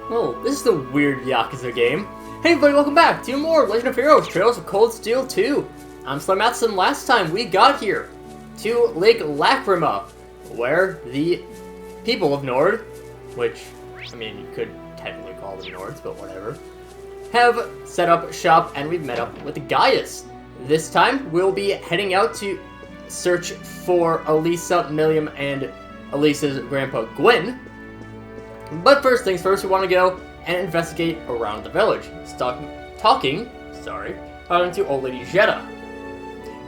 Oh, this is the weird Yakuza game. Hey everybody, welcome back to more Legend of Heroes Trails of Cold Steel 2. I'm SlayerMathis, and last time we got here to Lake Lacrima, where the people of Nord, which, I mean, you could technically call them Nords, but whatever, have set up shop, and we've met up with Gaius. This time, we'll be heading out to search for Elisa, Milliam, and Elisa's grandpa, Gwyn. But first things first, we want to go and investigate around the village. Talking to old lady Jetta.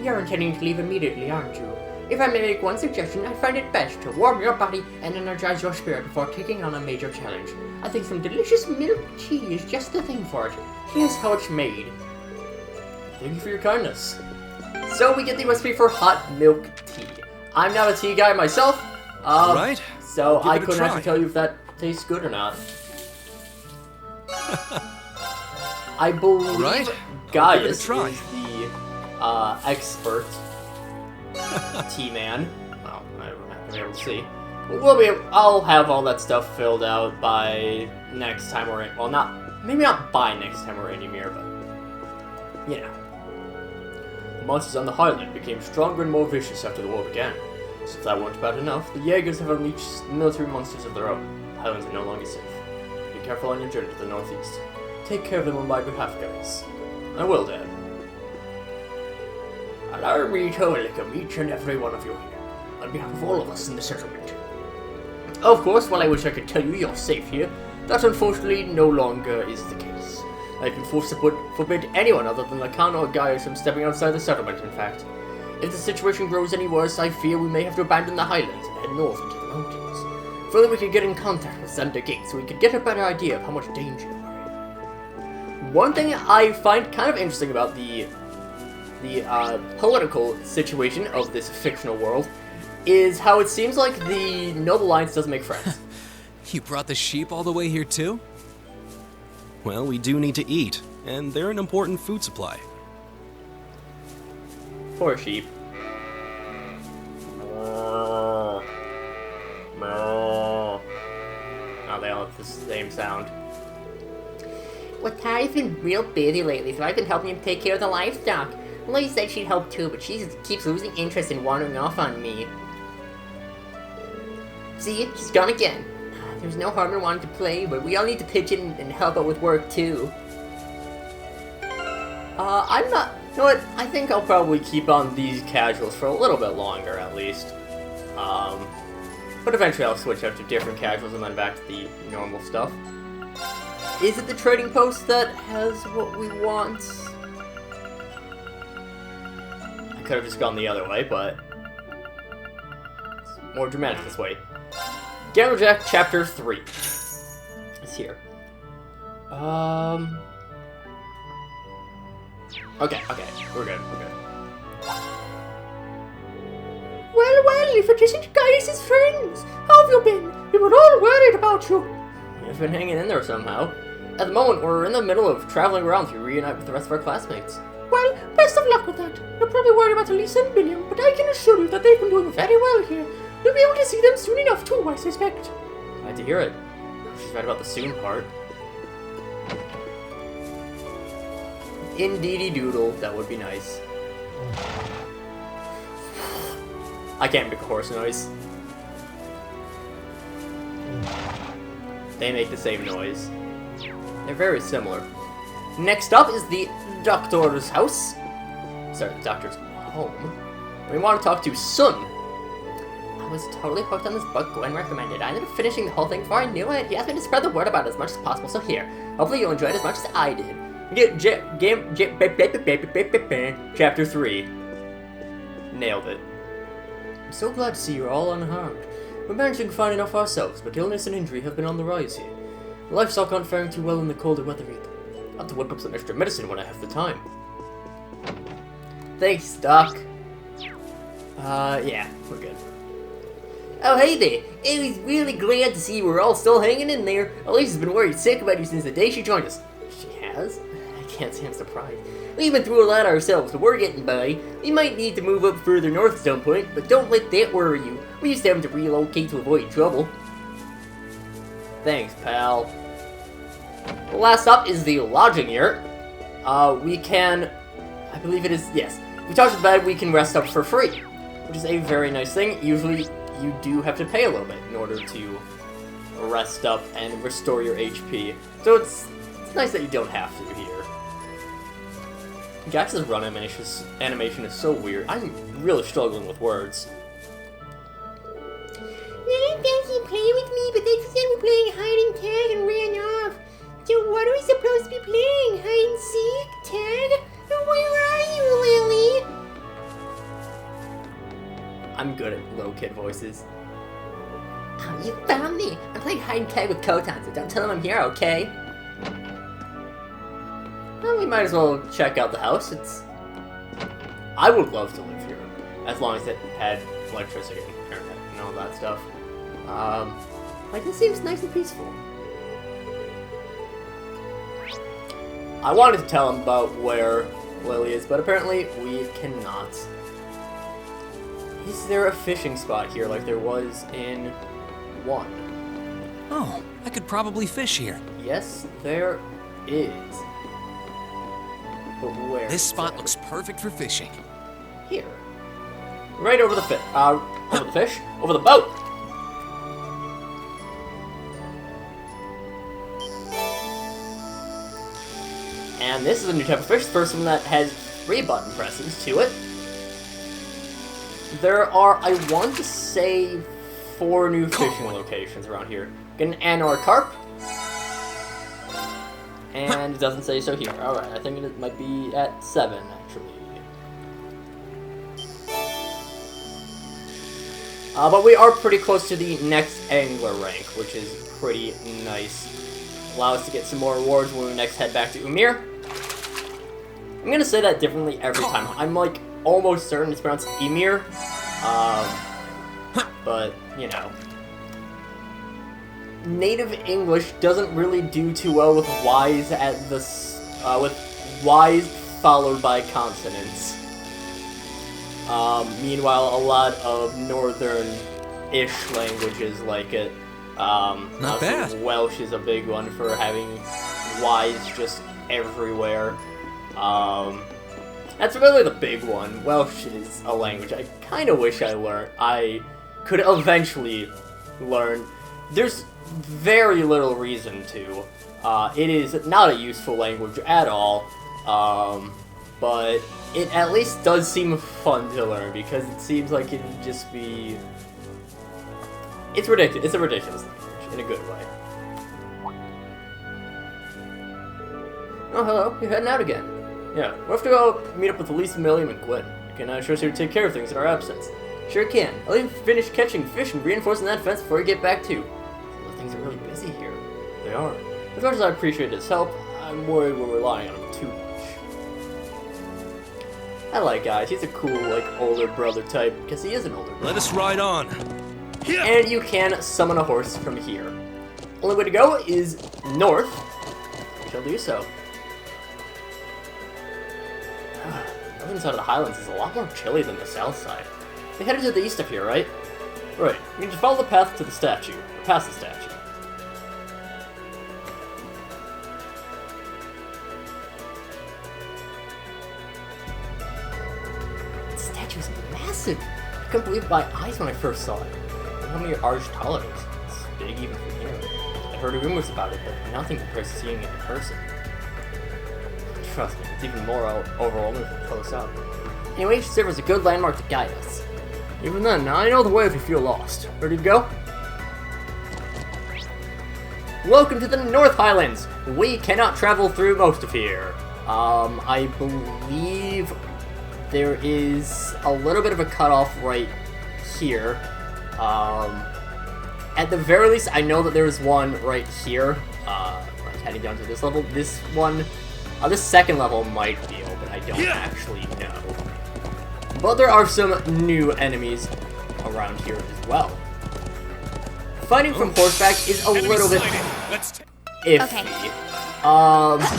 You're intending to leave immediately, aren't you? If I may make one suggestion, I find it best to warm your body and energize your spirit before taking on a major challenge. I think some delicious milk tea is just the thing for it. Here's how it's made. Thank you for your kindness. So we get the recipe for hot milk tea. I'm not a tea guy myself, right? So I couldn't actually tell you if that tastes good or not. I believe Gaius is the expert tea man. Well, I don't have to be able to see. I'll have all that stuff filled out by next time we're in. Well, maybe not by next time we're in Ymir, but you know. The monsters on the Highland became stronger and more vicious after the war began. So if that weren't bad enough, the Jaegers have unleashed military monsters of their own. The Highlands are no longer safe. Be careful on your journey to the northeast. Take care of them on my behalf, guys. I will, Dad. Allow me to welcome each and every one of you here, on behalf of all of us in the settlement. Of course, while I wish I could tell you you're safe here, that unfortunately no longer is the case. I've been forced to forbid anyone other than Lacan or Gaius from stepping outside the settlement, in fact. If the situation grows any worse, I fear we may have to abandon the Highlands and head north into the mountains. Further, we could get in contact with Thunder Gate so we could get a better idea of how much danger we're in. One thing I find kind of interesting about the political situation of this fictional world is how it seems like the Noble Alliance doesn't make friends. You brought the sheep all the way here too? Well, we do need to eat, and they're an important food supply. Poor sheep. Oh, they all have the same sound. Well, Tara's been real busy lately, so I've been helping him take care of the livestock. Lily said she'd help too, but she keeps losing interest and wandering off on me. See, she's gone again. There's no harm in wanting to play, but we all need to pitch in and help out with work too. I'm not... You know what? I think I'll probably keep on these casuals for a little bit longer, at least. But eventually I'll switch up to different casuals and then back to the normal stuff. Is it the trading post that has what we want? I could have just gone the other way, but it's more dramatic this way. Gamblerjack Chapter 3 is here. Okay, we're good. Well, if it isn't Gaius' friends, how have you been? We were all worried about you. We've been hanging in there somehow. At the moment, we're in the middle of traveling around to reunite with the rest of our classmates. Well, best of luck with that. You're probably worried about Elisa and William, but I can assure you that they've been doing very well here. You'll be able to see them soon enough too, I suspect. Glad to hear it. She's right about the soon part. Indeedy doodle, that would be nice. I can't make a horse noise. They make the same noise. They're very similar. Next up is the doctor's house. Sorry, the doctor's home. We want to talk to Sun. I was totally hooked on this book Gwen recommended. I ended up finishing the whole thing before I knew it. He asked me to spread the word about it as much as possible, so here. Hopefully you'll enjoy it as much as I did. Chapter 3. Nailed it. I'm so glad to see you're all unharmed. We're managing fine enough ourselves, but illness and injury have been on the rise here. The livestock aren't faring too well in the colder weather either. I'll have to whip up some extra medicine when I have the time. Thanks, Doc. Yeah, we're good. Oh, hey there. I was really glad to see we're all still hanging in there. Elisa's been worried sick about you since the day she joined us. She has? I can't say I'm surprised. We've been through a lot ourselves, but we're getting by. We might need to move up further north at some point, but don't let that worry you. We just have to relocate to avoid trouble. Thanks, pal. Last up is the lodging yurt. We can, I believe it is, yes. If we touch the bed, we can rest up for free, which is a very nice thing. Usually, you do have to pay a little bit in order to rest up and restore your HP. So it's nice that you don't have to here. Gax's run animation is so weird. I'm really struggling with words. They fancy playing with me, but they said we're playing hide and tag and ran off. So what are we supposed to be playing? Hide and seek? Tag? Where are you, Lily? I'm good at little kid voices. Oh, you found me. I'm playing hide and tag with Kotan, so don't tell them I'm here, okay? Well, we might as well check out the house. I would love to live here, as long as it had electricity and internet and all that stuff. Like, this seems nice and peaceful. I wanted to tell him about where Lily is, but apparently we cannot. Is there a fishing spot here like there was in 1? Oh, I could probably fish here. Yes, there is. But where? This spot looks perfect for fishing. Here. Right over the fish. Over the fish? Over the boat! And this is a new type of fish. First one that has 3 button presses to it. There are, I want to say, 4 new fishing locations around here. Get an Anor carp. And it doesn't say so here. Alright, I think it might be at 7, actually. But we are pretty close to the next angler rank, which is pretty nice. Allow us to get some more rewards when we next head back to Umir. I'm gonna say that differently every time. I'm like almost certain it's pronounced Emir. But, you know. Native English doesn't really do too well with Y's at the with Y's followed by consonants. Meanwhile, a lot of northern-ish languages like it. Not bad. Welsh is a big one for having Y's just everywhere. That's really the big one. Welsh is a language I kind of wish I learned. I could eventually learn. There's very little reason to. It is not a useful language at all, but it at least does seem fun to learn because it seems like it would just be... It's ridiculous. It's a ridiculous language, in a good way. Oh, hello. You're heading out again. Yeah, we'll have to go meet up with Elise, Milliam, and Gwen. Can I trust you to take care of things in our absence? Sure can. I'll even finish catching fish and reinforcing that fence before you get back too. Things are really busy here. They are. As much as I appreciate his help, I'm worried we're relying on him too much. I like Guy. He's a cool, like, older brother type, because he is an older brother. Let us ride on. And you can summon a horse from here. Only way to go is north. We shall do so. The northern side of the Highlands is a lot more chilly than the south side. We headed to the east of here, right? Right. We need to follow the path to the statue. Or past the statue. The statue is massive! I couldn't believe my eyes when I first saw it. How many Arj taller is? It's big even from here. I heard rumors about it, but nothing compares to seeing it in person. Trust me, it's even more overwhelming from close up. Anyway, it should serve as a good landmark to guide us. Even then, now I know the way if you feel lost. Ready to go? Welcome to the Nord Highlands! We cannot travel through most of here. I believe there is a little bit of a cutoff right here. At the very least, I know that there is one right here. Like heading down to this level. This one, this second level might be open. I don't actually know. But there are some new enemies around here as well. Fighting from horseback is a little bit iffy. Okay.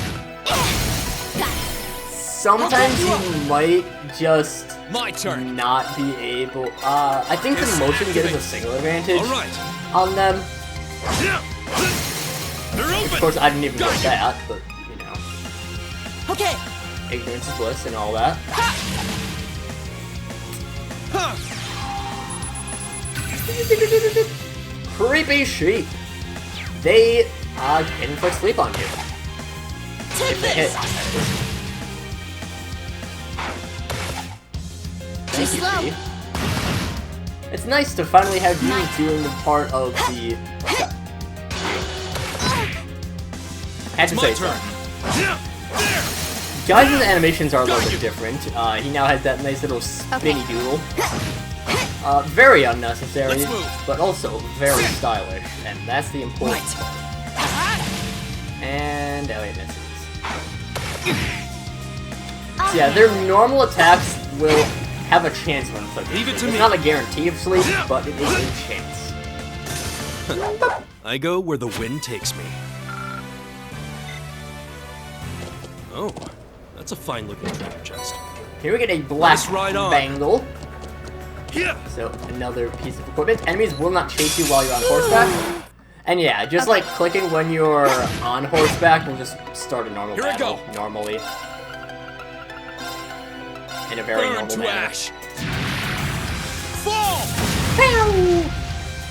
Sometimes you might just My turn. not be able. I think the motion gives a single advantage on them. Of course, I didn't even get that, but, you know. Okay. Ignorance is bliss and all that. Creepy sheep. They can inflict sleep on you. Take If they hit. this. Thank you, slow. sheep. It's nice to finally have you doing the part of the... Had to say so. Gaijin's animations are a little bit different. He now has that nice little spinny doodle. Very unnecessary, but also very stylish, and that's the important part. And Elliot misses. So yeah, their normal attacks will have a chance of inflicting sleep. It's not a guarantee of sleep, but it is a chance. I go where the wind takes me. Oh, that's a fine-looking treasure chest. Here we get a black Nice ride on. bangle. So, another piece of equipment. Enemies will not chase you while you're on horseback. And yeah, just like clicking when you're on horseback will just start a normal Here I battle go. normally. In a very Burn normal to manner. ash. Fall!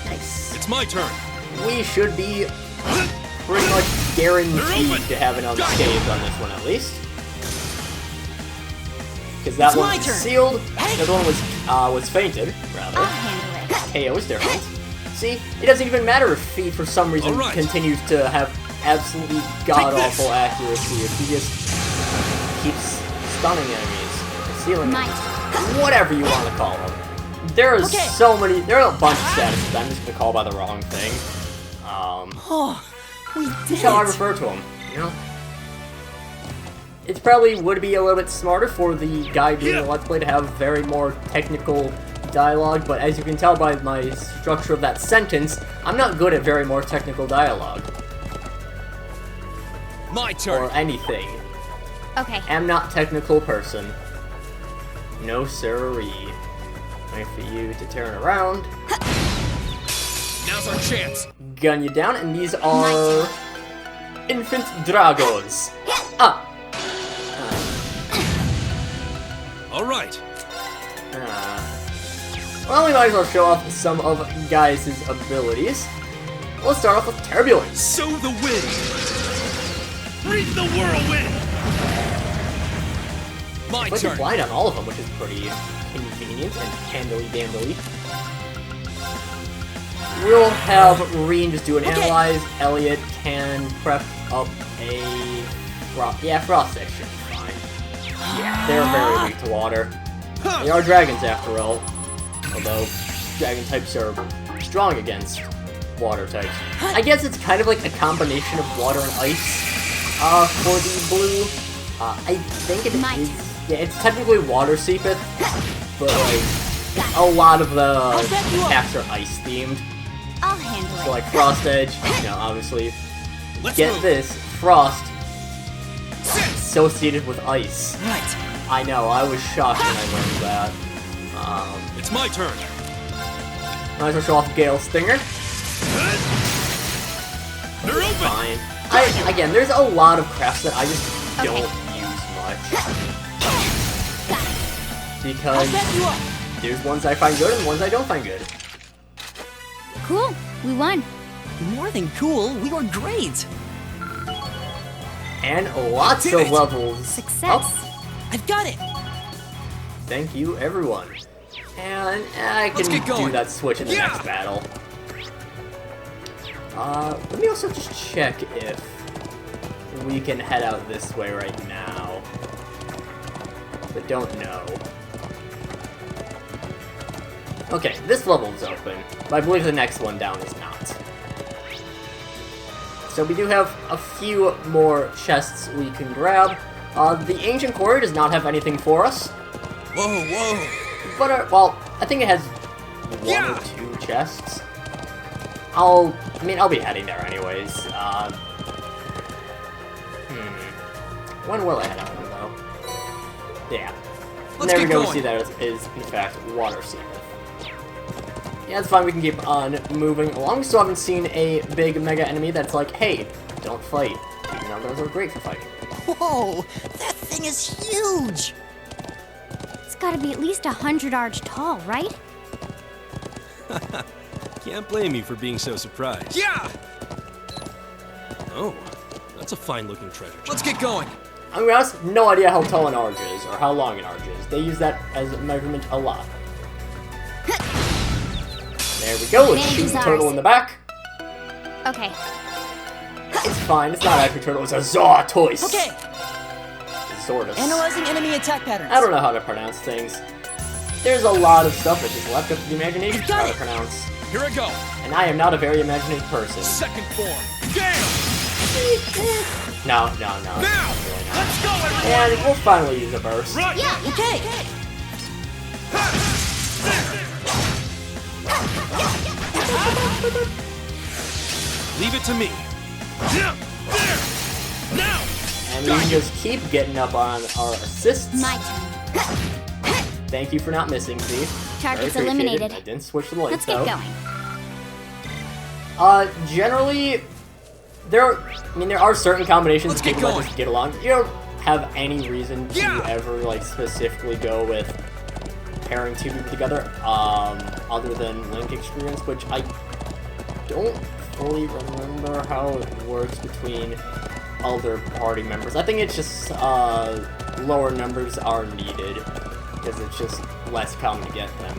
Nice. It's my turn. We should be pretty much guaranteed to have an unscathed on this one at least. Because that one was sealed, the other one was fainted, rather. I'll handle it. KO is different. See, it doesn't even matter if he, for some reason, Alright. continues to have absolutely god-awful accuracy, if he just keeps stunning enemies, sealing enemies, whatever you want to call them. There are so many, there are a bunch of statuses I'm just going to call by the wrong thing. We did That's how I refer to them, you know? It probably would be a little bit smarter for the guy doing the Let's Play to have very more technical dialogue, but as you can tell by my structure of that sentence, I'm not good at very more technical dialogue. My turn. Or anything. Okay. I'm not technical person. No sirree. Wait for you to turn around. Now's our chance. Gun you down, and these are... Infant Dragos. Ah! Alright. Well, we might as well show off some of Gaius' abilities. Let's start off with Turbulence. Sow the wind. Breathe the whirlwind. My But you're turn. blind on all of them, which is pretty convenient and handily-dandily. We'll have Reen just do an analyze. Elliot can prep up a frost section. Fine. Yeah, they're very weak to water. They are dragons after all. Although dragon types are strong against water types. I guess it's kind of like a combination of water and ice for the blue. I think it is. Yeah, it's technically water seepeth, but like a lot of the attacks are ice themed. I'll handle So it. like Frost Edge, you know, obviously. Let's Get move. this, Frost associated with ice. Right. I know, I was shocked when I learned that. It's my turn. Might as well show off Gale Stinger. They're open. Fine. Again, there's a lot of crafts that I just don't use much. Because there's ones I find good and ones I don't find good. Cool. We won. More than cool, we were great. And lots Did of it. levels Success. up. I've got it. Thank you, everyone. And I Let's can get going. do that switch in the Yeah. next battle. Let me also just check if we can head out this way right now. But don't know. Okay, this level is open, but I believe the next one down is not. So we do have a few more chests we can grab. The Ancient Quarry does not have anything for us. Whoa, whoa. But, well, I think it has one or two chests. I'll be heading there anyways. When will I head out there, though? Yeah. Let's There we get go, we going. see that it is, in fact, water seepeth. Yeah, it's fine, we can keep on moving along. We still haven't seen a big mega enemy that's like, hey, don't don't fight, even though those are great for fighting. Whoa, that thing is huge! It's gotta be at least 100 arch tall, right? Can't blame you for being so surprised. Yeah! Oh, that's a fine-looking treasure chest. Let's get going. I'm gonna be honest, no idea how tall an arch is, or how long an arch is. They use that as a measurement a lot. There we go, let's shoot the turtle in the back. Okay. It's fine, it's not actually a turtle, it's a Zawtoise. Okay, Zortus. analyzing enemy attack patterns. I don't know how to pronounce things. There's a lot of stuff that just left up to the imagination Got how to it. pronounce. Here I go. And I am not a very imaginative person. Second form. Gale! No. Now! Really not. Let's go, everyone! And we'll finally use a burst. Right! Yeah, Okay, Leave it to me. Yeah! There! Now! And we can just keep getting up on our assists. my turn. Thank you for not missing, Thief. Target's Very appreciated. eliminated. I didn't switch the lights, Let's get though. going. Generally, there are certain combinations Let's of people get that going. just get along. You don't have any reason to Yeah. ever, like, specifically go with pairing two people together, other than Link experience, which I don't fully remember how it works between other party members. I think it's just, lower numbers are needed, because it's just less common to get them.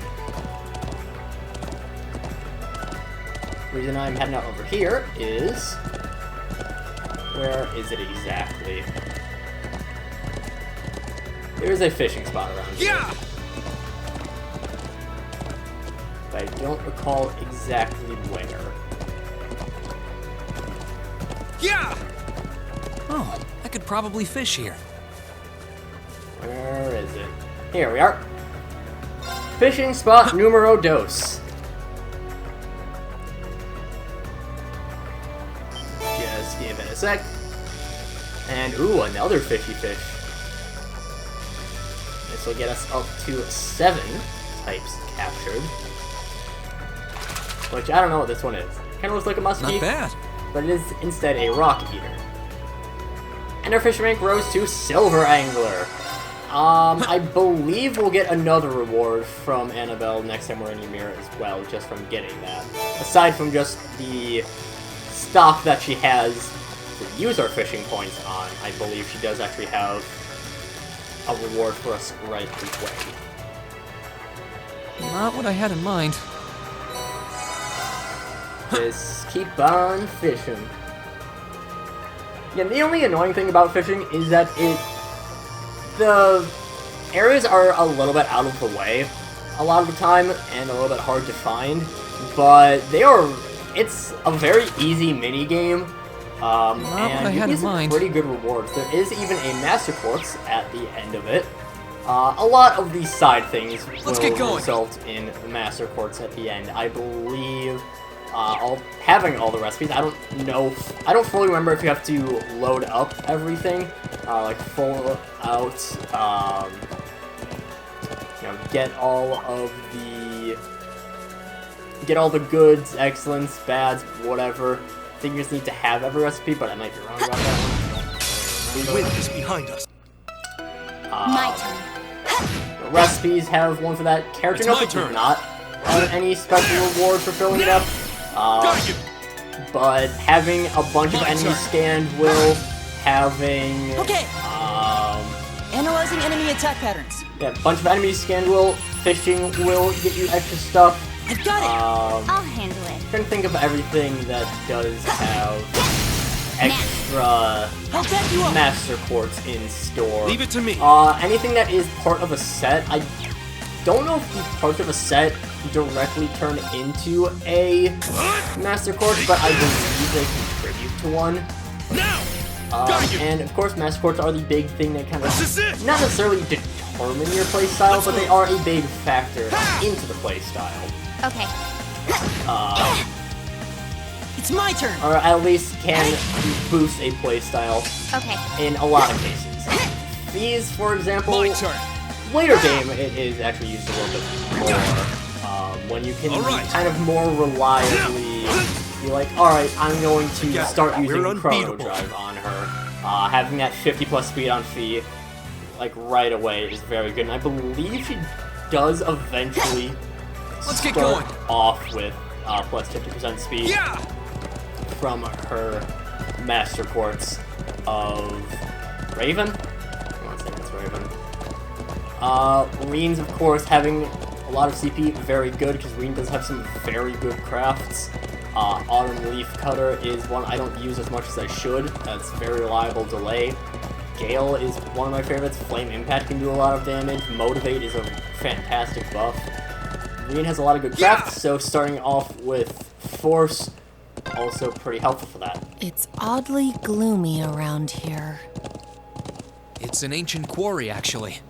Reason I'm heading out over here is... Where is it exactly? There is a fishing spot around here. Yeah! But I don't recall exactly where. Yeah! Oh, I could probably fish here. Where is it? Here we are. Fishing spot numero dos. Just give it a sec. And ooh, another fishy fish. This will get us up to 7 types captured. Which I don't know what this one is. Kind of looks like a muskie, Not bad. but it is instead a rock eater. And our fish rank rose to Silver Angler. I believe we'll get another reward from Annabelle next time we're in Ymir as well, just from getting that. Aside from just the stock that she has to use our fishing points on, I believe she does actually have a reward for us right away. Not what I had in mind. Just keep on fishing. Yeah, the only annoying thing about fishing is that the areas are a little bit out of the way a lot of the time and a little bit hard to find, but it's a very easy mini game. And you can get some pretty good rewards. There is even a Master Quartz at the end of it. A lot of these side things will result in Master Quartz at the end. I believe having all the recipes, I don't know, I don't fully remember if you have to load up everything, like full out, get all the goods, excellence, bads, whatever. I think you just need to have every recipe, but I might be wrong about that one. The wind is behind us. My turn. The recipes have one for that. Character notes do not have any special reward for filling it up. But having a bunch of enemies scanned will, having... Okay. Analyzing enemy attack patterns. Yeah, a bunch of enemies scanned will, fishing will get you extra stuff. I've got it. I'll handle it. Trying to think of everything that does have extra I'll back you up. Master Quartz in store. Leave it to me. Anything that is part of a set, I don't know if the parts of a set directly turn into a Master Quartz, but I believe they contribute to one. Now! And of course, Master Quartz are the big thing that kind This is of it! not necessarily determine your playstyle, but they are a big factor into the playstyle. Okay. It's my turn. Or at least can boost a playstyle Okay. in a lot of cases. These, for example, My turn. later game, it is actually used a little bit more. When you can All right. kind of more reliably be like, alright, I'm going to Together, start we're using Chrono unbeatable. Drive on her. Having that 50 plus speed on Fee, like, right away is very good. And I believe she does eventually Let's get start going. off with plus 50% speed Yeah! from her Master Quartz of Raven? I want to say that's Raven. Reen's, of course, having a lot of CP, very good, because Reen does have some very good crafts. Autumn Leaf Cutter is one I don't use as much as I should. That's very reliable delay. Gale is one of my favorites. Flame Impact can do a lot of damage. Motivate is a fantastic buff. Reen has a lot of good crafts, so starting off with Force, also pretty helpful for that. It's oddly gloomy around here. It's an ancient quarry, actually.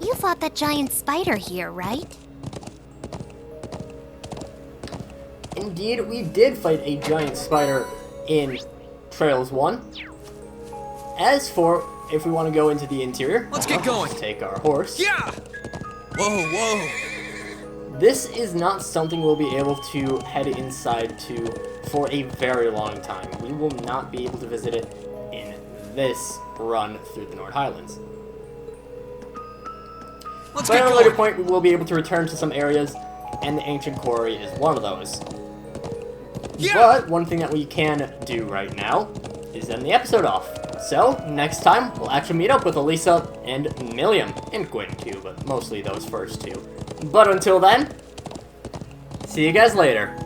You fought that giant spider here, right? Indeed, we did fight a giant spider in Trails 1. As for if we want to go into the interior, Let's get going. Let's take our horse. Yeah! Whoa, whoa. This is not something we'll be able to head inside to for a very long time. We will not be able to visit it in this run through the Nord Highlands. Let's But get at a later going. point, we will be able to return to some areas, and the Ancient Quarry is one of those. Yeah! But one thing that we can do right now is end the episode off. So, next time, we'll actually meet up with Elisa and Milliam, and Gwen too, but mostly those first two. But until then, see you guys later.